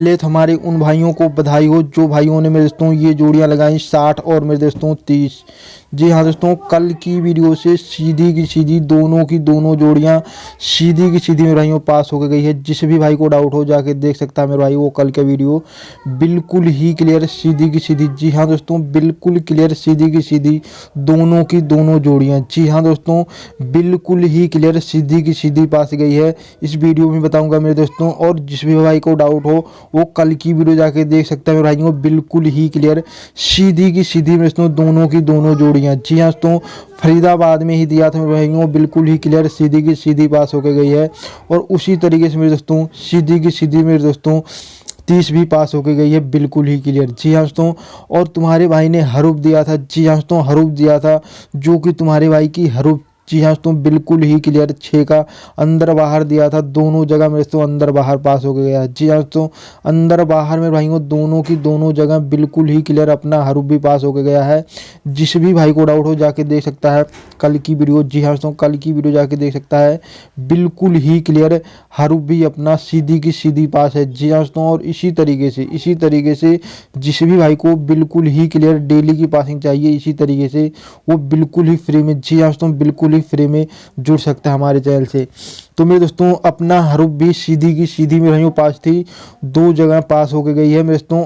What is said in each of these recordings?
ले तो हमारे उन भाइयों को बधाई हो जो भाइयों ने मेरे दोस्तों ये जोड़ियां लगाई 60 और मेरे दोस्तों 30। जी हाँ दोस्तों, कल की वीडियो से सीधी की सीधी दोनों की दोनों जोड़ियां सीधी की सीधी मेरे भाइयों पास होकर गई है। जिस भी भाई को डाउट हो जाके देख सकता है मेरे भाई, वो कल का वीडियो बिल्कुल ही क्लियर सीधी की सीधी। जी हाँ दोस्तों, बिल्कुल क्लियर सीधी की सीधी दोनों की दोनों जोड़ियाँ। जी हाँ दोस्तों, बिल्कुल ही क्लियर सीधी की सीधी पास गई है। इस वीडियो में बताऊँगा मेरे दोस्तों, और जिस भी भाई को डाउट हो वो कल की वीडियो जाके देख सकता है मेरे भाइयों। बिल्कुल ही क्लियर सीधी की सीधी मेरे दोस्तों दोनों की दोनों जोड़ियां। जी हाँ दोस्तों, फरीदाबाद में ही दिया था मेरे भाइयों, बिल्कुल ही क्लियर सीधी की सीधी पास होकर गई है। और उसी तरीके से मेरे दोस्तों सीधी की सीधी मेरे दोस्तों 30 भी पास होकर गई है, बिल्कुल ही क्लियर। जी हाँ दोस्तों, और तुम्हारे भाई ने हरूफ दिया था। जी हाँ दोस्तों, हरूफ दिया था जो कि तुम्हारे भाई की हरूफ। जी हाँ दोस्तों, बिल्कुल ही क्लियर 6 का अंदर बाहर दिया था, दोनों जगह मेरे दोस्तों अंदर बाहर पास हो गया। जी हाँ दोस्तों, अंदर बाहर में भाइयों दोनों की दोनों जगह बिल्कुल ही क्लियर अपना हरूफ भी पास हो गया है। जिस भी भाई को डाउट हो जाके देख सकता है कल की वीडियो। जी हाँ दोस्तों, कल की वीडियो जाके देख सकता है, बिल्कुल ही क्लियर हरूफ भी अपना सीधी की सीधी पास है। जी हाँ दोस्तों, और इसी तरीके से जिस भी भाई को बिल्कुल ही क्लियर डेली की पासिंग चाहिए, इसी तरीके से वो बिल्कुल ही फ्री में, जी हाँ दोस्तों, बिल्कुल ही फ्री में जुड़ सकता है हमारे चैनल से। तो मेरे दोस्तों अपना हरूफ भी सीधी की सीधी में भाइयों पास थी, दो जगह पास होके गई है मेरे दोस्तों।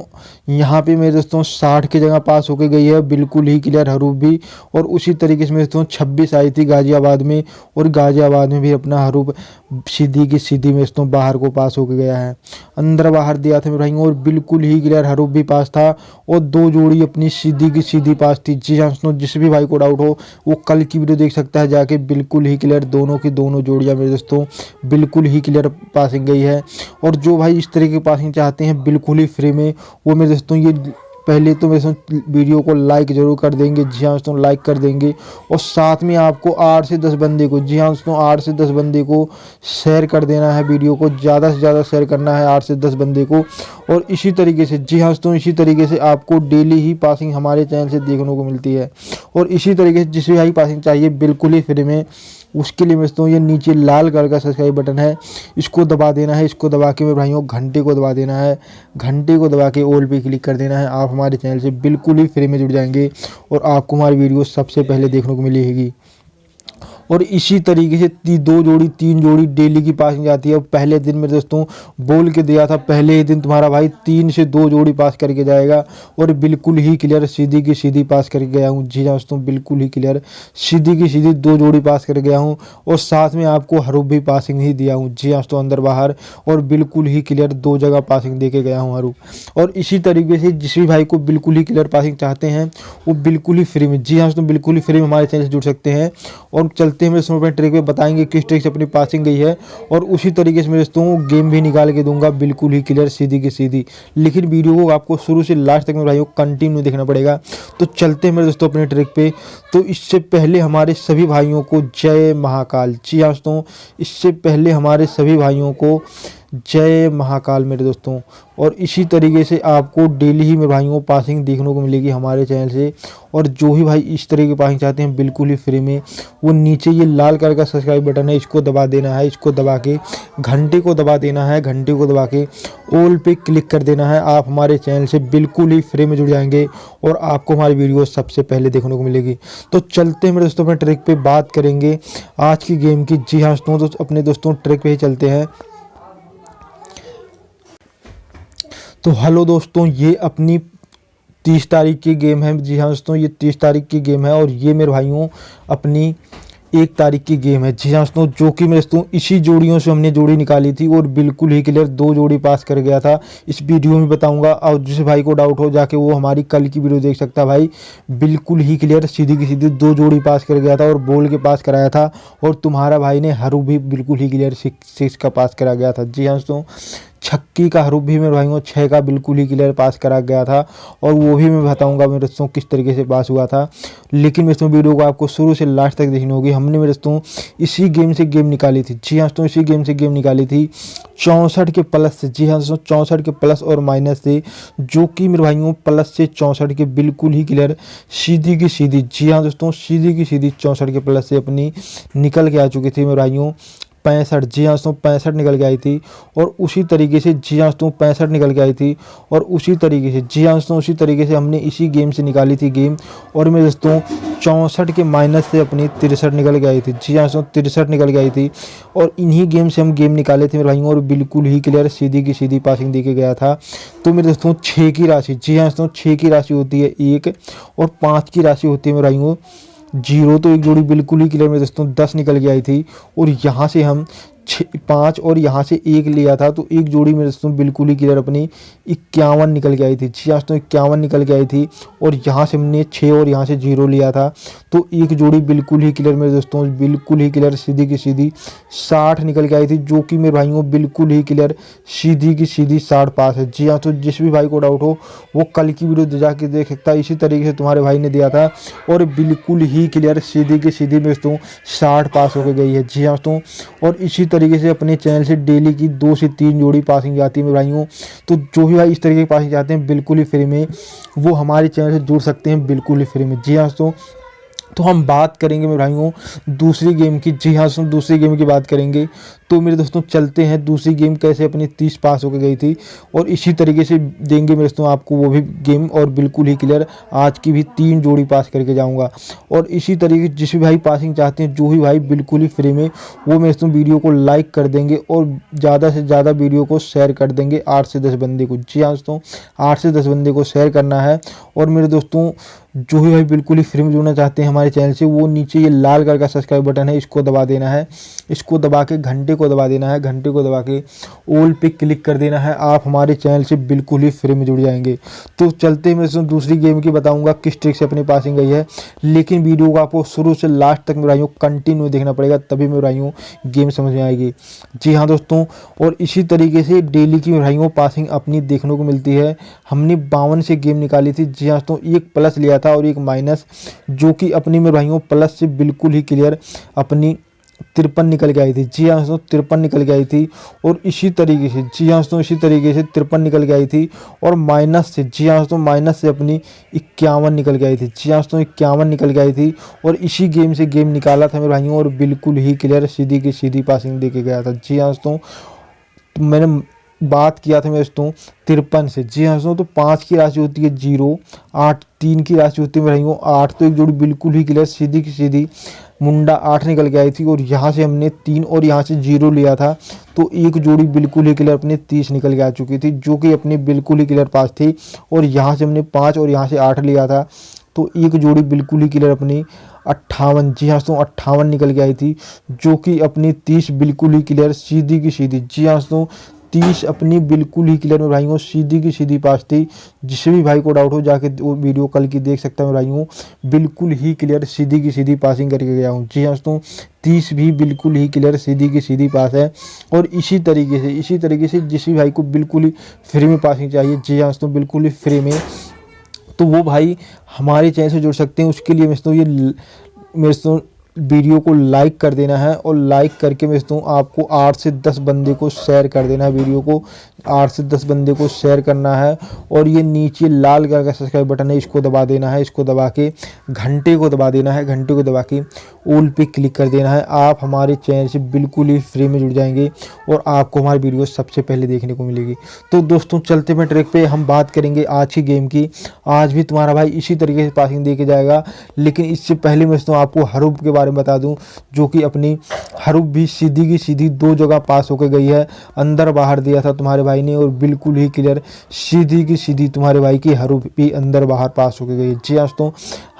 यहाँ पे मेरे दोस्तों 60 की जगह पास होके गई है, बिल्कुल ही क्लियर हरूफ भी। और उसी तरीके से मेरे दोस्तों 26 आई थी गाजियाबाद में, और गाजियाबाद में भी अपना हरूफ सीधी की सीधी मेरे दोस्तों बाहर को पास होके गया है। अंदर बाहर दिया था मेरे भाइयों, और बिल्कुल ही क्लियर हरूफ भी पास था, और दो जोड़ी अपनी सीधी की सीधी पास थी। जी हाँ दोस्तों, जिस भी भाई को डाउट हो वो कल की वीडियो देख सकता है जाके, बिल्कुल ही क्लियर दोनों की दोनों जोड़ियां मेरे दोस्तों बिल्कुल ही क्लियर पासिंग गई है। और जो भाई इस तरह की पासिंग चाहते हैं बिल्कुल ही फ्री में, वो मेरे दोस्तों ये पहले तो मेरे दोस्तों वीडियो को लाइक जरूर कर देंगे। जी हाँ दोस्तों, लाइक कर देंगे, और साथ में आपको 8 से 10 बंदे को, जी हाँ दोस्तों 8 से 10 बंदे को शेयर कर देना है। वीडियो को ज़्यादा से ज़्यादा शेयर करना है 8 से 10 बंदे को। और इसी तरीके से, जी हाँ दोस्तों, इसी तरीके से आपको डेली ही पासिंग हमारे चैनल से देखने को मिलती है। और इसी तरीके से जिस भी भाई पासिंग चाहिए बिल्कुल ही फ्री में, उसके लिए दोस्तों ये नीचे लाल कलर का सब्सक्राइब बटन है, इसको दबा देना है। इसको दबा के मेरे भाइयों घंटे को दबा देना है, घंटे को दबा के ऑल पे क्लिक कर देना है। आप हमारे चैनल से बिल्कुल ही फ्री में जुड़ जाएंगे, और आपको हमारी वीडियो सबसे पहले देखने को मिलेगी। और इसी तरीके से दो जोड़ी तीन जोड़ी डेली की पासिंग जाती है। और पहले दिन मेरे दोस्तों बोल के दिया था, पहले ही दिन तुम्हारा भाई 3 से 2 जोड़ी पास करके जाएगा, और बिल्कुल ही क्लियर सीधी की सीधी पास करके गया हूँ। जी हाँ दोस्तों, बिल्कुल ही क्लियर सीधी की सीधी 2 जोड़ी पास कर गया हूँ, और साथ में आपको हरूफ भी पासिंग ही दिया हूँ। जी हाँ दोस्तों, अंदर बाहर, और बिल्कुल ही क्लियर 2 जगह पासिंग दे के गया हूँ हरूफ। और इसी तरीके से जिस भी भाई को बिल्कुल ही क्लियर पासिंग चाहते हैं वो बिल्कुल ही फ्री में, जी हाँ दोस्तों, बिल्कुल ही फ्री में हमारे चैनल से जुड़ सकते हैं। और चलते हैं मेरे दोस्तों ट्रिक पे, बताएंगे किस ट्रिक से अपनी पासिंग गई है, और उसी तरीके से मेरे दोस्तों गेम भी निकाल के दूंगा बिल्कुल ही क्लियर सीधी की सीधी। लेकिन वीडियो को आपको शुरू से लास्ट तक मेरे भाइयों कंटिन्यू देखना पड़ेगा। तो चलते हैं मेरे दोस्तों अपने ट्रिक पे। तो इससे पहले हमारे सभी भाइयों को जय महाकाल। जी हाँ दोस्तों, इससे पहले हमारे सभी भाइयों को जय महाकाल मेरे दोस्तों। और इसी तरीके से आपको डेली ही मेरे भाइयों पासिंग देखने को मिलेगी हमारे चैनल से। और जो ही भाई इस तरह की पासिंग चाहते हैं बिल्कुल ही फ्री में, वो नीचे ये लाल कलर का सब्सक्राइब बटन है, इसको दबा देना है। इसको दबा के घंटे को दबा देना है, घंटे को दबा के ऑल पे क्लिक कर देना है। आप हमारे चैनल से बिल्कुल ही फ्री में जुड़ जाएंगे, और आपको हमारी वीडियो सबसे पहले देखने को मिलेगी। तो चलते हैं मेरे दोस्तों अपने ट्रिक पे, बात करेंगे आज की गेम की। जी हाँ दोस्तों, अपने दोस्तों ट्रिक पे ही चलते हैं। तो हेलो दोस्तों, ये अपनी 30 तारीख की गेम है। जी हाँ दोस्तों, ये 30 तारीख की गेम है, और ये मेरे भाइयों अपनी 1 तारीख की गेम है। जी हाँ दोस्तों, जो कि मेरे दोस्तों इसी जोड़ियों से हमने जोड़ी निकाली थी, और बिल्कुल ही क्लियर 2 जोड़ी पास कर गया था। इस वीडियो में बताऊंगा, और जिस भाई को डाउट हो जाके वो हमारी कल की वीडियो देख सकता है भाई। बिल्कुल ही क्लियर सीधी की सीधी 2 जोड़ी पास कर गया था, और बोल के पास कराया था। और तुम्हारा भाई ने हरूफ भी बिल्कुल ही क्लियर 6 का पास करा गया था। जी हाँ दोस्तों, छक्की का हरूफ भी मेरे भाइयों 6 का बिल्कुल ही क्लियर पास करा गया था, और वो भी मैं बताऊंगा मेरे दोस्तों किस तरीके से पास हुआ था। लेकिन मेरे दोस्तों वीडियो को आपको शुरू से लास्ट तक देखनी होगी। हमने मेरे दोस्तों इसी गेम से गेम निकाली थी। जी हाँ दोस्तों, इसी गेम से गेम निकाली थी 64 के प्लस से। जी हाँ दोस्तों, 64 के प्लस और माइनस से, जो कि मेरे भाइयों प्लस से 64 के बिल्कुल ही क्लियर सीधी की सीधी। जी हाँ दोस्तों, सीधी की सीधी 64 के प्लस से अपनी निकल के आ चुकी थी मेरे भाइयों 65, जी हाँ दोस्तों 65 निकल के आई थी। और उसी तरीके से जी हाँ दोस्तों 65 निकल के आई थी। और उसी तरीके से जी हाँ दोस्तों उसी तरीके से हमने इसी गेम से निकाली थी गेम। और मेरे दोस्तों 64 के माइनस से अपनी 63 निकल के आई थी। जी हाँ दोस्तों 63 निकल के आई थी। और इन्हीं गेम से हम गेम निकाले थे मेरे भाइयों, और बिल्कुल ही क्लियर सीधी की सीधी पासिंग दे के गया था। तो मेरे दोस्तों 6 की राशि, जी हाँ दोस्तों 6 की राशि होती है 1, और 5 की राशि होती है मेरे भाइयों 0। तो एक जोड़ी बिल्कुल ही क्लियर मेरे दोस्तों 10 निकल के आई थी। और यहाँ से हम 5 और यहाँ से 1 लिया था, तो एक जोड़ी मेरे दोस्तों बिल्कुल ही क्लियर अपनी 51 निकल के आई थी। जी हाँ दोस्तों 51 निकल के आई थी। और यहाँ से हमने 6 और यहाँ से 0 लिया था, तो एक जोड़ी बिल्कुल ही क्लियर मेरे दोस्तों बिल्कुल ही क्लियर सीधी की सीधी 60 निकल के आई थी, जो कि मेरे भाइयों बिल्कुल ही क्लियर सीधी की सीधी 60 पास है। जी हाँ, तो जिस भी भाई को डाउट हो वो कल की वीडियो जाके देख सकता है। इसी तरीके से तुम्हारे भाई ने दिया था, और बिल्कुल ही क्लियर सीधी की सीधी मेरे दोस्तों 60 पास होकर गई है। जी हाँ दोस्तों, और इसी तरीके से अपने चैनल से डेली की 2 से 3 जोड़ी पासिंग जाती है मेरे भाइयों। तो जो भी भाई इस तरीके की पासिंग चाहते हैं बिल्कुल ही फ्री में, वो हमारे चैनल से जुड़ सकते हैं बिल्कुल ही फ्री में। जी हाँ दोस्तों, तो हम बात करेंगे मेरे भाइयों दूसरी गेम की। जी हाँ दोस्तों, दूसरी गेम की बात करेंगे। तो मेरे दोस्तों चलते हैं दूसरी गेम कैसे अपनी 30 पास होकर गई थी, और इसी तरीके से देंगे मेरे दोस्तों आपको वो भी गेम, और बिल्कुल ही क्लियर आज की भी 3 जोड़ी पास करके जाऊंगा। और इसी तरीके जिस भी भाई पासिंग चाहते हैं, जो भी भाई बिल्कुल ही फ्री में, वो मेरे दोस्तों वीडियो को लाइक कर देंगे और ज़्यादा से ज़्यादा वीडियो को शेयर कर देंगे 8 से 10 बंदे को। जी हाँ दोस्तों, 8 से 10 बंदे को शेयर करना है। और मेरे दोस्तों जो भी भाई बिल्कुल ही फ्री में जुड़ना चाहते हैं हमारे चैनल से, वो नीचे ये लाल कलर का सब्सक्राइब बटन है, इसको दबा देना है। इसको दबा के घंटे को दबा देना है, घंटे को दबा के ऑल पे क्लिक कर देना है। आप हमारे चैनल से बिल्कुल ही फ्री में जुड़ जाएंगे। तो चलते मैं दूसरी गेम की बताऊंगा किस ट्रिक से अपनी पासिंग गई है, लेकिन वीडियो को आपको शुरू से लास्ट तक मेरे भाइयों कंटिन्यू देखना पड़ेगा, तभी मेरे भाइयों गेम समझ में आएगी। जी हाँ दोस्तों, और इसी तरीके से डेली की मेरे भाइयों पासिंग अपनी देखने को मिलती है। हमने 52 से गेम निकाली थी। जी हाँ दोस्तों, एक प्लस लिया था और एक माइनस, जो कि अपनी मेरे भाइयों प्लस से बिल्कुल ही क्लियर अपनी 53 निकल के आई थी। जी हाँ दोस्तों 53 निकल के आई थी। और इसी तरीके से जी हाँ दोस्तों इसी तरीके से 53 निकल के आई थी। और माइनस से जी हाँ दोस्तों माइनस से अपनी 51 निकल के आई थी। जी हाँ दोस्तों 51 निकल के आई थी। और इसी गेम से गेम निकाला था मेरे भाइयों, और बिल्कुल ही क्लियर सीधी की सीधी पासिंग दे के गया था। जी हाँ दोस्तों, तो मैंने बात किया था मेरे दोस्तों 53 से। जी हाँ दोस्तों, तो 5 की राशि होती है 0, 8 3 की राशि होती है मेरे भाइयों 8। तो एक जोड़ी बिल्कुल ही क्लियर सीधी की सीधी मुंडा 8 निकल के आई थी। और यहाँ से हमने 3 और यहाँ से 0 लिया था, तो एक जोड़ी बिल्कुल ही क्लियर अपने 30 निकल के आ चुकी थी, जो कि अपनी बिल्कुल ही क्लियर पास थी। और यहाँ से हमने 5 और यहाँ से 8 लिया था, तो एक जोड़ी बिल्कुल ही क्लियर अपनी 58, जी हाँ दोस्तों 58 निकल के आई थी, जो कि अपनी 30 बिल्कुल ही क्लियर सीधी की सीधी। जी हाँ दोस्तों, 30 अपनी बिल्कुल ही क्लियर में भाइयों सीधी की सीधी पास थी। जिसे भी भाई को डाउट हो जाके वो वीडियो कल की देख सकता है भाइयों, बिल्कुल ही क्लियर सीधी की सीधी पासिंग करके गया हूँ। जी हाँ दोस्तों, 30 भी बिल्कुल ही क्लियर सीधी की सीधी पास है। और इसी तरीके से जिस भी भाई को बिल्कुल ही फ्री में पासिंग चाहिए, जी हाँ दोस्तों बिल्कुल ही फ्री में, तो वो भाई हमारे चैनल से जुड़ सकते हैं। उसके लिए मेरे दोस्तों वीडियो को लाइक कर देना है, और लाइक करके मैं दोस्तों आपको 8 से 10 बंदे को शेयर कर देना है। वीडियो को 8 से 10 बंदे को शेयर करना है। और ये नीचे लाल कलर का सब्सक्राइब बटन है, इसको दबा देना है। इसको दबा के घंटे को दबा देना है, घंटे को दबा के ऑल पे क्लिक कर देना है। आप हमारे चैनल से बिल्कुल ही फ्री में जुड़ जाएंगे, और आपको हमारी वीडियो सबसे पहले देखने को मिलेगी। तो दोस्तों चलते हैं ट्रैक पे, हम बात करेंगे आज की गेम की। आज भी तुम्हारा भाई इसी तरीके से पासिंग दे के जाएगा, लेकिन इससे पहले मैं दोस्तों आपको हरूफ के बारे में बता दूं, जो कि अपनी हरूफ भी सीधी की सीधी 2 जगह पास होकर गई है। अंदर बाहर दिया था तुम्हारे भाई ने, और बिल्कुल ही क्लियर सीधी की सीधी तुम्हारे भाई की हरूफ भी अंदर बाहर पास होकर गई है। जी हाँ दोस्तों,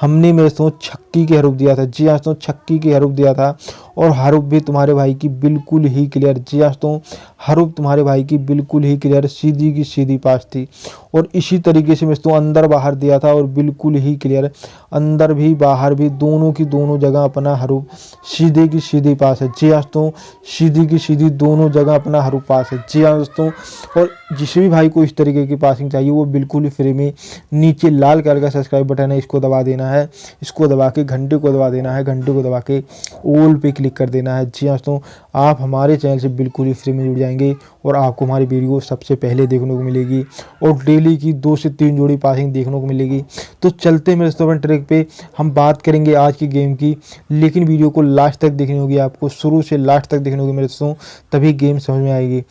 हमने मेरे दोस्तों छक्की के हरूफ दिया था। जी हाँ दोस्तों, छक्की के हरूफ दिया था, और हरूफ भी तुम्हारे भाई की बिल्कुल ही क्लियर। जी हाँ दोस्तों, हरूफ तुम्हारे भाई की बिल्कुल ही क्लियर सीधी की सीधी पास थी। और इसी तरीके से मैं दोस्तों अंदर बाहर दिया था, और बिल्कुल ही क्लियर अंदर भी बाहर भी दोनों की दोनों जगह अपना हरूफ सीधे की सीधी पास है। जी हाँ दोस्तों, सीधी की सीधी दोनों जगह अपना हरूफ पास है। जी हाँ दोस्तों, और जिस भी भाई को इस तरीके की पासिंग चाहिए वो बिल्कुल ही फ्री में नीचे लाल कलर का सब्सक्राइब बटन है, इसको दबा देना देना है, इसको दबा के घंटे को दबा देना है, घंटे को दबा के ऑल पे क्लिक कर देना है। जी हाँ दोस्तों, आप हमारे चैनल से बिल्कुल ही फ्री में जुड़ जाएंगे और आपको हमारी वीडियो सबसे पहले देखने को मिलेगी और डेली की 2 से 3 जोड़ी पासिंग देखने को मिलेगी। तो चलते हैं मेरे दोस्तों अपन ट्रिक पे, हम बात करेंगे आज की गेम की, लेकिन वीडियो को लास्ट तक देखनी होगी, आपको शुरू से लास्ट तक देखनी होगी मेरे दोस्तों, तभी गेम समझ में आएगी।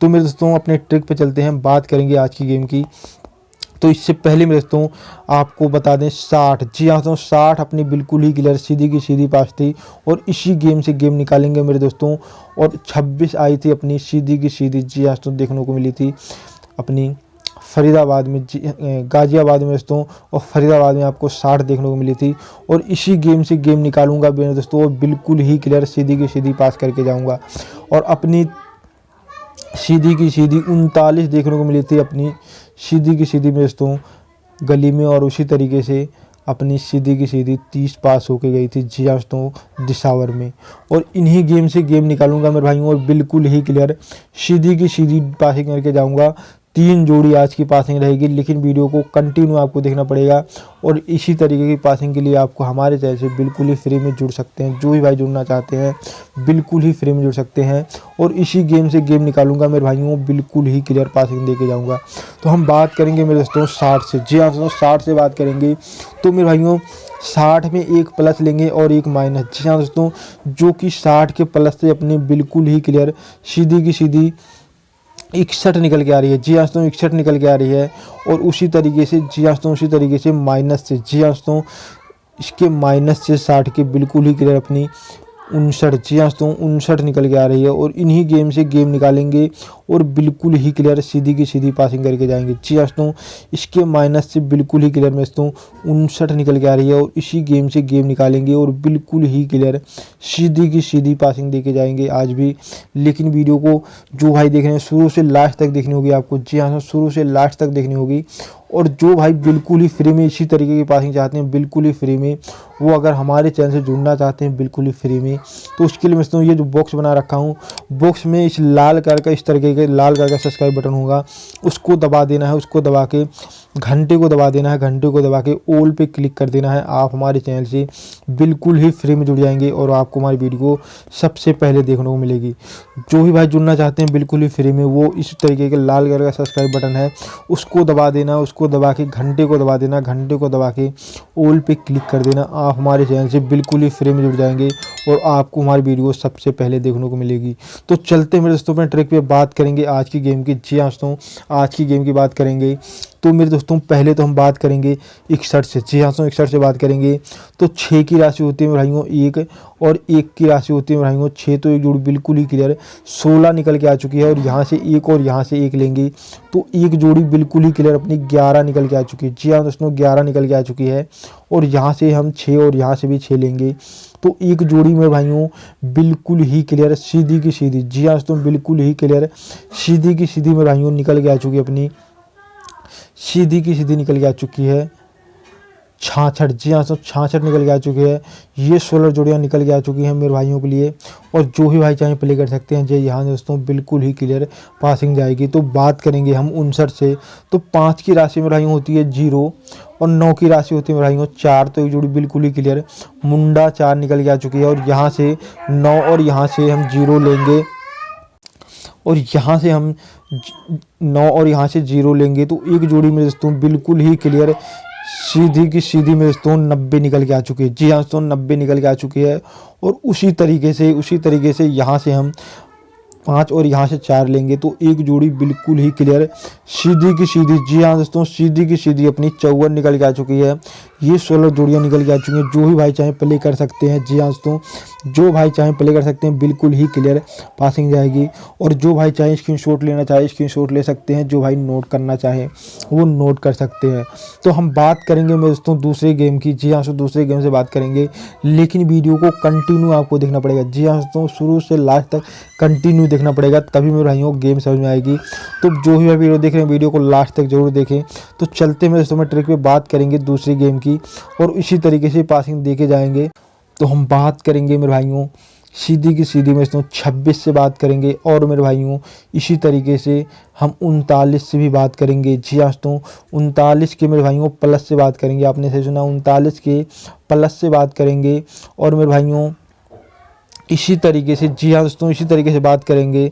तो मेरे दोस्तों अपने ट्रिक पे चलते हैं, बात करेंगे आज की गेम की। तो इससे पहले मेरे दोस्तों आपको बता दें 60, जी हाँ दोस्तों 60 अपनी बिल्कुल ही क्लियर सीधी की सीधी पास थी और इसी गेम से गेम निकालेंगे मेरे दोस्तों। और 26 आई थी अपनी सीधी की सीधी, जी हाँ दोस्तों देखने को मिली थी अपनी फरीदाबाद में, गाजियाबाद में दोस्तों, और फरीदाबाद में आपको 60 देखने को मिली थी। और इसी गेम से गेम निकालूंगा मेरे दोस्तों और बिल्कुल ही क्लियर सीधी की सीधी पास करके जाऊँगा। और अपनी सीधी की सीधी 39 देखने को मिली थी अपनी सीधी की सीधी में दोस्तों गली में, और उसी तरीके से अपनी सीधी की सीधी 30 पास होके गई थी, जी हाँ दोस्तों दिसावर में। और इन्हीं गेम से गेम निकालूंगा मेरे भाइयों और बिल्कुल ही क्लियर सीधी की सीधी पासिंग करके जाऊंगा। 3 जोड़ी आज की पासिंग रहेगी, लेकिन वीडियो को कंटिन्यू आपको देखना पड़ेगा। और इसी तरीके की पासिंग के लिए आपको हमारे चैनल से बिल्कुल ही फ्री में जुड़ सकते हैं, जो भी भाई जुड़ना चाहते हैं बिल्कुल ही फ्री में जुड़ सकते हैं। और इसी गेम से गेम निकालूंगा मेरे भाइयों, बिल्कुल ही क्लियर पासिंग दे के जाऊँगा। तो हम बात करेंगे मेरे दोस्तों 60 से, जी हाँ दोस्तों 60 से बात करेंगे। तो मेरे भाइयों 60 में एक प्लस लेंगे और एक माइनस, जी हाँ दोस्तों, जो कि 60 के प्लस से अपने बिल्कुल ही क्लियर सीधी की सीधी 61 निकल के आ रही है, जी हाँ दोस्तों 61 निकल के आ रही है। और उसी तरीके से जी हाँ दोस्तों उसी तरीके से माइनस से, जी हाँ दोस्तों इसके माइनस से 60 के बिल्कुल ही क्लियर अपनी 59, जी हाँ दोस्तों 59 निकल के आ रही है। और इन्हीं गेम से गेम निकालेंगे और बिल्कुल ही क्लियर सीधी की सीधी पासिंग करके जाएंगे, जी हाँ दोस्तों इसके माइनस से बिल्कुल ही क्लियर में दोस्तों 59 निकल के आ रही है। और इसी गेम से गेम निकालेंगे और बिल्कुल ही क्लियर सीधी की सीधी पासिंग दे के जाएंगे आज भी। लेकिन वीडियो को जो भाई देख रहे हैं शुरू से लास्ट तक देखनी होगी आपको, जी हाँ शुरू से लास्ट तक देखनी होगी। और जो भाई बिल्कुल ही फ्री में इसी तरीके की पासिंग चाहते हैं बिल्कुल ही फ्री में, वो अगर हमारे चैनल से जुड़ना चाहते हैं बिल्कुल ही फ्री में, तो उसके लिए मैं ये जो बॉक्स बना रखा हूँ, बॉक्स में इस लाल कलर का इस तरीके के लाल कलर का सब्सक्राइब बटन होगा, उसको दबा देना है, उसको दबा के घंटे को दबा देना है, घंटे को दबा के ऑल पे क्लिक कर देना है। आप हमारे चैनल से बिल्कुल ही फ्री में जुड़ जाएंगे और आपको हमारी वीडियो सबसे पहले देखने को मिलेगी। जो भी भाई जुड़ना चाहते हैं बिल्कुल ही फ्री में, वो इस तरीके के लाल कलर का सब्सक्राइब बटन है, उसको दबा देना, उसको दबा के घंटे को दबा देना, घंटे को दबा के ऑल पे क्लिक कर देना। आप हमारे चैनल से बिल्कुल ही फ्री में जुड़ जाएंगे और आपको हमारी वीडियो सबसे पहले देखने को मिलेगी। तो चलते मेरे दोस्तों अपने ट्रिक पे बात करेंगे आज की गेम की, जी हाँ दोस्तों आज की गेम की बात करेंगे। तो मेरे दोस्तों पहले तो हम बात करेंगे 61 से, जी हाँ दोस्तों 61 से बात करेंगे। तो 6 की राशि होती है भाइयों 1 और 1 की राशि होती है भाइयों 6, तो एक जोड़ी बिल्कुल ही क्लियर 16 निकल के आ चुकी है। और यहाँ से 1 और यहाँ से 1 लेंगे तो एक जोड़ी बिल्कुल ही क्लियर अपनी 11 निकल के आ चुकी है, जी हाँ दोस्तों 11 निकल के आ चुकी है। और यहाँ से हम 6 और यहाँ से भी 6 लेंगे तो एक जोड़ी में भाइयों बिल्कुल ही क्लियर सीधी की सीधी, जी हाँ दोस्तों बिल्कुल ही क्लियर सीधी की सीधी में भाइयों निकल के आ चुकी है, अपनी सीधी की सीधी निकल के आ चुकी है 66, जी हाँ दोस्तों 66 निकल के आ चुकी है। ये 16 जोड़ियाँ निकल के आ चुकी हैं मेरे भाइयों के लिए। और जो भी भाई चाहे प्ले कर सकते हैं, जी यहाँ दोस्तों बिल्कुल ही क्लियर पासिंग जाएगी। तो बात करेंगे हम 59 से, तो 5 की राशि में भाइयों होती है 0 और 9 की राशि होती है भाइयों 4, तो एक जोड़ी बिल्कुल ही क्लियर मुंडा 4 निकल के आ चुकी है। और यहाँ से 9 और यहाँ से हम 0 लेंगे और यहाँ से हम 9 और यहाँ से 0 लेंगे तो एक जोड़ी में दोस्तों बिल्कुल ही क्लियर सीधी की सीधी में दोस्तों 90 निकल के आ चुकी है, जी हाँ दोस्तों 90 निकल के आ चुकी है। और उसी तरीके से यहाँ से हम 5 और यहाँ से 4 लेंगे तो एक जोड़ी बिल्कुल ही क्लियर सीधी की सीधी, जी हाँ दोस्तों सीधी की सीधी अपनी 54 निकल के आ चुकी है। ये 16 जोड़ियाँ निकल के आ चुकी हैं। जो भी भाई चाहे प्ले कर सकते हैं, जी हाँ दोस्तों जो भाई चाहे प्ले कर सकते हैं, बिल्कुल ही क्लियर पासिंग जाएगी। और जो भाई चाहे स्क्रीनशॉट लेना चाहे स्क्रीनशॉट ले सकते हैं, जो भाई नोट करना चाहे वो नोट कर सकते हैं। तो हम बात करेंगे मेरे दोस्तों दूसरे गेम की, जी हाँ दोस्तों दूसरे गेम से बात करेंगे, लेकिन वीडियो को कंटिन्यू आपको देखना पड़ेगा, जी हाँ दोस्तों शुरू से लास्ट तक कंटिन्यू देखना पड़ेगा, तभी मेरे भाइयों गेम समझ में आएगी। तो जो भी वीडियो देख रहे हैं वीडियो को लास्ट तक जरूर देखें। तो चलते मेरे दोस्तों में ट्रिक पे बात करेंगे दूसरी गेम की और इसी तरीके से पासिंग दे के जाएंगे। तो हम बात करेंगे मेरे भाइयों सीधी की सीधी मेरे दोस्तों 26 से बात करेंगे। और मेरे भाइयों इसी तरीके से हम 39 से भी बात करेंगे। जी हाँ दोस्तों 39 के मेरे भाइयों प्लस से बात करेंगे। आपने सही सुना, 39 के प्लस से बात करेंगे। और मेरे भाइयों इसी तरीके से, जी हाँ दोस्तों, इसी तरीके से बात करेंगे।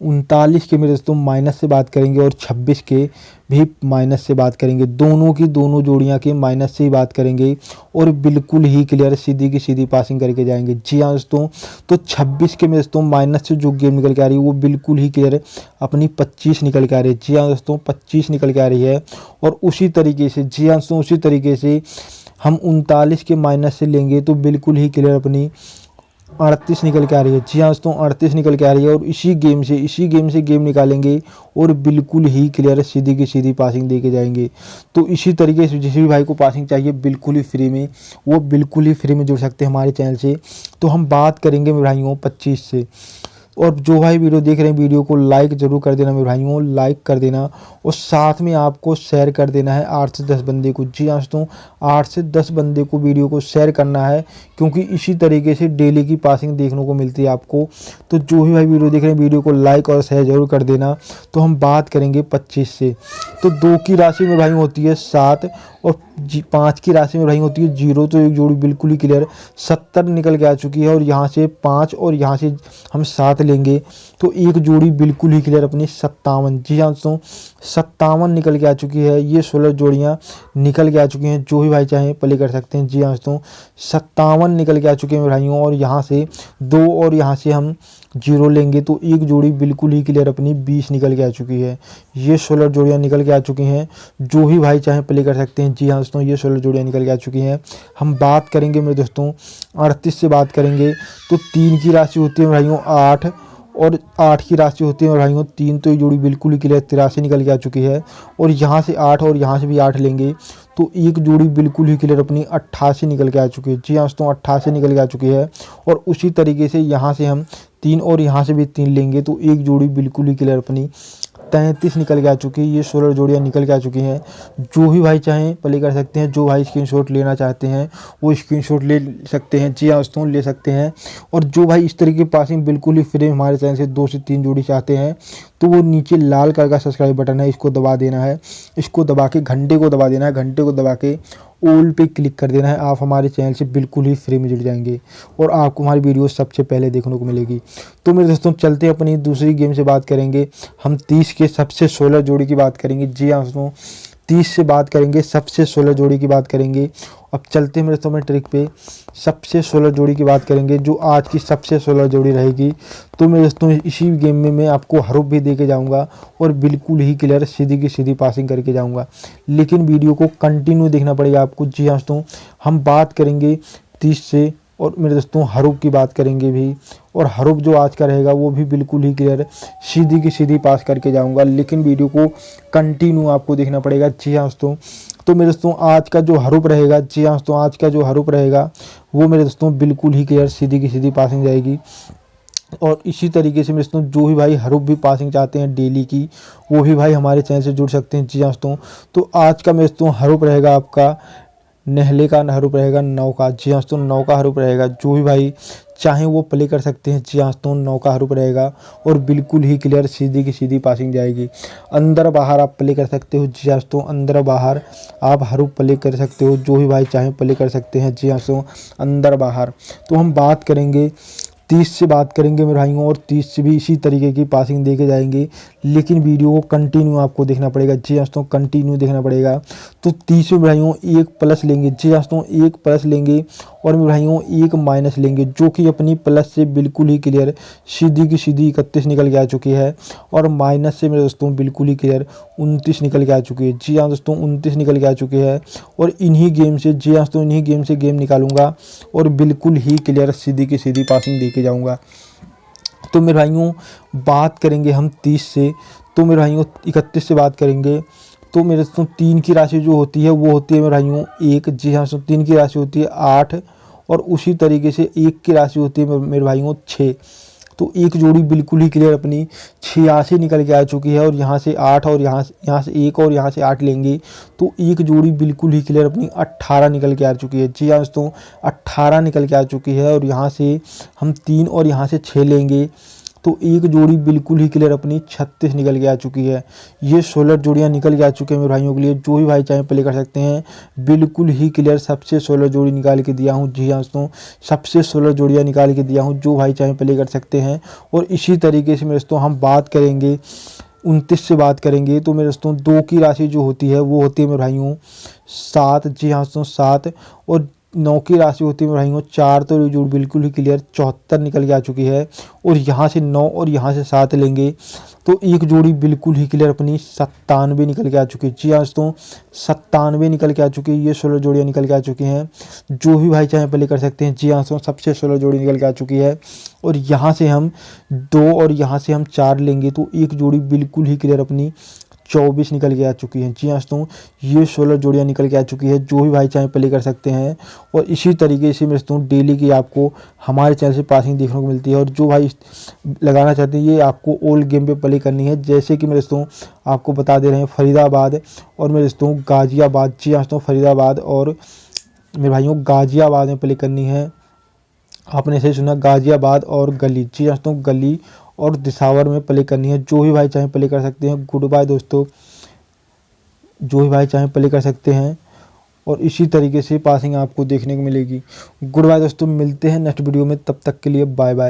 39 के मेरे दोस्तों माइनस से बात करेंगे और 26 के भी माइनस से बात करेंगे। दोनों की दोनों जोड़ियां के माइनस से ही बात करेंगे और बिल्कुल ही क्लियर सीधी की सीधी पासिंग करके जाएंगे। जी हाँ दोस्तों, तो 26 के मेरे दोस्तों माइनस से जो गेम निकल के आ रही है वो बिल्कुल ही क्लियर अपनी 25 निकल के आ रही है। जी हाँ दोस्तों 25 निकल के आ रही है। और उसी तरीके से, जी हाँ दोस्तों, उसी तरीके से हम 39 के माइनस से लेंगे तो बिल्कुल ही क्लियर अपनी 38 निकल के आ रही है। जी हाँ दोस्तों 38 निकल के आ रही है। और इसी गेम से गेम निकालेंगे और बिल्कुल ही क्लियर सीधी की सीधी पासिंग दे के जाएंगे। तो इसी तरीके से जिस भी भाई को पासिंग चाहिए बिल्कुल ही फ्री में, वो बिल्कुल ही फ्री में जुड़ सकते हैं हमारे चैनल से। तो हम बात करेंगे मेरे भाइयों 25 से। और जो भाई वीडियो देख रहे हैं वीडियो को लाइक ज़रूर कर देना मेरे भाइयों, लाइक कर देना। और साथ में आपको शेयर कर देना है 8 से 10 बंदे को। जी हाँ दोस्तों 8 से 10 बंदे को वीडियो को शेयर करना है, क्योंकि इसी तरीके से डेली की पासिंग देखने को मिलती है आपको। तो जो भी भाई वीडियो देख रहे हैं वीडियो को लाइक और शेयर ज़रूर कर देना। तो हम बात करेंगे 25 से। तो 2 की राशि में भाई होती है 7 और 5 की राशि में भाई होती है 0। तो एक जोड़ी बिल्कुल ही क्लियर 70 निकल के आ चुकी है। और यहाँ से 5 और यहाँ से हम 7 लेंगे तो एक जोड़ी बिल्कुल ही क्लियर अपनी 57। जी हाँ दोस्तों 57 निकल के आ चुकी है। ये 16 जोड़ियाँ निकल के आ चुकी हैं। जो भी भाई चाहें प्ले कर सकते हैं। जी हाँ दोस्तों 57 निकल के आ चुके हैं भाइयों। और यहाँ से 2 और यहाँ से हम 0 लेंगे तो एक जोड़ी बिल्कुल ही क्लियर अपनी 20 निकल के आ चुकी है। ये 16 जोड़ियाँ निकल के आ चुकी हैं। जो भी भाई चाहें प्ले कर सकते हैं। जी हाँ दोस्तों ये 16 जोड़ियाँ निकल के आ चुकी हैं। हम बात करेंगे मेरे दोस्तों 38 से बात करेंगे। तो 3 की राशि होती है भाइयों 8 और 8 की राशि होती है भाइयों 3। तो ये जोड़ी बिल्कुल ही क्लियर 83 निकल के आ चुकी है। और यहाँ से 8 और यहाँ से भी 8 लेंगे तो एक जोड़ी बिल्कुल ही क्लियर अपनी 88 निकल के आ चुकी है। जी हाँ दोस्तों 88 निकल के आ चुकी है। और उसी तरीके से यहाँ से हम 3 और यहाँ से भी 3 लेंगे तो एक जोड़ी बिल्कुल ही क्लियर अपनी 33 निकल के आ चुकी है। ये 16 जोड़ियाँ निकल के आ चुकी हैं। जो भी भाई चाहें प्ले कर सकते हैं। जो भाई स्क्रीनशॉट लेना चाहते हैं वो स्क्रीनशॉट ले सकते हैं। जी हाँ दोस्तों ले सकते हैं। और जो भाई इस तरीके की पासिंग बिल्कुल ही फ्री हमारे चैनल से 2 से 3 जोड़ी चाहते हैं तो वो नीचे लाल कलर का सब्सक्राइब बटन है, इसको दबा देना है। इसको दबा के घंटे को दबा देना है। घंटे को दबा के ऑल पे क्लिक कर देना है। आप हमारे चैनल से बिल्कुल ही फ्री में जुड़ जाएंगे और आपको हमारी वीडियो सबसे पहले देखने को मिलेगी। तो मेरे दोस्तों चलते अपनी दूसरी गेम से बात करेंगे। हम 30 के सबसे 16 जोड़ी की बात करेंगे। जी हाँ दोस्तों 30 से बात करेंगे, सबसे 16 जोड़ी की बात करेंगे। अब चलते हैं मेरे दोस्तों में ट्रिक पे, सबसे 16 जोड़ी की बात करेंगे जो आज की सबसे 16 जोड़ी रहेगी। तो मेरे दोस्तों इसी गेम में मैं आपको हरूफ भी दे के जाऊँगा और बिल्कुल ही क्लियर सीधी की सीधी पासिंग करके जाऊँगा, लेकिन वीडियो को कंटिन्यू देखना पड़ेगा आपको। जी हाँ दोस्तों हम बात करेंगे 30 से और मेरे दोस्तों हरूफ की बात करेंगे भी। और हरूफ जो आज का रहेगा वो भी बिल्कुल ही क्लियर सीधी की सीधी पास करके जाऊंगा, लेकिन वीडियो को कंटिन्यू आपको देखना पड़ेगा। जी हाँ दोस्तों तो मेरे दोस्तों आज का जो हरूफ रहेगा, जी हाँ दोस्तों आज का जो हरूफ रहेगा वो मेरे दोस्तों बिल्कुल ही क्लियर सीधी की सीधी पासिंग जाएगी। और इसी तरीके से मेरे दोस्तों जो भी भाई हरूफ भी पासिंग चाहते हैं डेली की वो भी भाई हमारे चैनल से जुड़ सकते हैं। जी हाँ दोस्तों तो आज का मेरे दोस्तों हरूफ रहेगा आपका नहले का हरूफ रहेगा 9 का। जी हाँ दोस्तों 9 का हरूफ रहेगा। जो भी भाई चाहे वो प्ले कर सकते हैं। जी हाँ दोस्तों 9 का हरूफ रहेगा और बिल्कुल ही क्लियर सीधी की सीधी पासिंग जाएगी। अंदर बाहर आप प्ले कर सकते हो। जी हाँ दोस्तों अंदर बाहर आप हरूफ प्ले कर सकते हो। जो भी भाई चाहे प्ले कर सकते हैं। जी हाँ दोस्तों अंदर बाहर। तो हम बात करेंगे 30 से बात करेंगे मेरे भाइयों और 30 से भी इसी तरीके की पासिंग दे के जाएंगे, लेकिन वीडियो को कंटिन्यू आपको देखना पड़ेगा। जी हाँ दोस्तों कंटिन्यू देखना पड़ेगा। तो 30 में भाइयों 1 प्लस लेंगे। जी हाँ दोस्तों 1 प्लस लेंगे और मेरे भाइयों 1 माइनस लेंगे, जो कि अपनी प्लस से बिल्कुल ही क्लियर सीधी की सीधी 31 निकल के आ चुकी है। और माइनस से मेरे दोस्तों बिल्कुल ही क्लियर 29 निकल के आ चुकी है। जी हाँ दोस्तों 29 निकल के आ चुकी है। और इन्हीं गेम से, जी हाँ दोस्तों इन्हीं गेम से गेम निकालूंगा और बिल्कुल ही क्लियर सीधी की सीधी पासिंग दे के जाऊँगा। तो मेरे भाइयों बात करेंगे हम 30 से, तो मेरे भाइयों 31 से बात करेंगे। तो मेरे दोस्तों 3 की राशि जो होती है वो होती है मेरे भाइयों 1। जी हाँ दोस्तों 3 की राशि होती है 8 और उसी तरीके से 1 की राशि होती है मेरे भाइयों 6। तो एक जोड़ी बिल्कुल ही क्लियर अपनी 86 निकल के आ चुकी है और यहाँ से 8 और यहाँ से 1 और यहाँ से 8 लेंगे तो एक जोड़ी बिल्कुल ही क्लियर अपनी 18 निकल के आ चुकी है। जी हाँ दोस्तों, 18 निकल के आ चुकी है और यहाँ से हम 3 और यहाँ से 6 लेंगे तो एक जोड़ी बिल्कुल ही क्लियर अपनी 36 निकल के आ चुकी है। ये 16 जोड़ियाँ निकल के आ चुके हैं मेरे भाइयों के लिए। जो भी भाई चाहे प्ले कर सकते हैं, बिल्कुल ही क्लियर सबसे 16 जोड़ी निकाल के दिया हूँ। जी हाँ दोस्तों, सबसे 16 जोड़ियाँ निकाल के दिया हूँ। जो भाई चाहे प्ले कर सकते हैं। और इसी तरीके से मेरे दोस्तों हम बात करेंगे 29 से बात करेंगे तो मेरे दोस्तों 2 की राशि जो होती है वो होती है मेरे भाइयों 7। जी हाँ दोस्तों 7 और 9 की राशि होती है मेरे भाइयों 4। तो ये जोड़ बिल्कुल ही क्लियर 74 निकल के आ चुकी है और यहाँ से 9 और यहाँ से 7 लेंगे तो एक जोड़ी बिल्कुल ही क्लियर अपनी 97 निकल के आ चुकी है। जी हाँ दोस्तों 97 निकल के आ चुकी है। ये 16 जोड़ियाँ निकल के आ चुकी हैं। जो भी भाई चाहे प्ले कर सकते हैं। जी हाँ दोस्तों, सबसे 16 जोड़ी निकल के आ चुकी है और यहाँ से हम 2 और यहाँ से हम 4 लेंगे तो एक जोड़ी बिल्कुल ही क्लियर अपनी 24 निकल के आ चुकी है। जी हाँ दोस्तों, ये 16 जोड़ियाँ निकल के आ चुकी है। जो भी भाई चाहे प्ले कर सकते हैं। और इसी तरीके से मेरे दोस्तों डेली की आपको हमारे चैनल से पासिंग देखने को मिलती है। और जो भाई लगाना चाहते हैं ये आपको ओल्ड गेम पे प्ले करनी है। जैसे कि मेरे दोस्तों आपको बता दे रहे हैं फरीदाबाद और मेरे दोस्तों गाज़ियाबाद। जी हाँ दोस्तों, फरीदाबाद और मेरे भाइयों गाज़ियाबाद में प्ले करनी है। आपने सही सुना, गाज़ियाबाद और गली। जी हाँ दोस्तों, गली और दिसावर में प्ले करनी है। जो भी भाई चाहे प्ले कर सकते हैं। गुड बाय दोस्तों, जो भी भाई चाहे प्ले कर सकते हैं। और इसी तरीके से पासिंग आपको देखने को मिलेगी। गुड बाय दोस्तों, मिलते हैं नेक्स्ट वीडियो में, तब तक के लिए बाय बाय।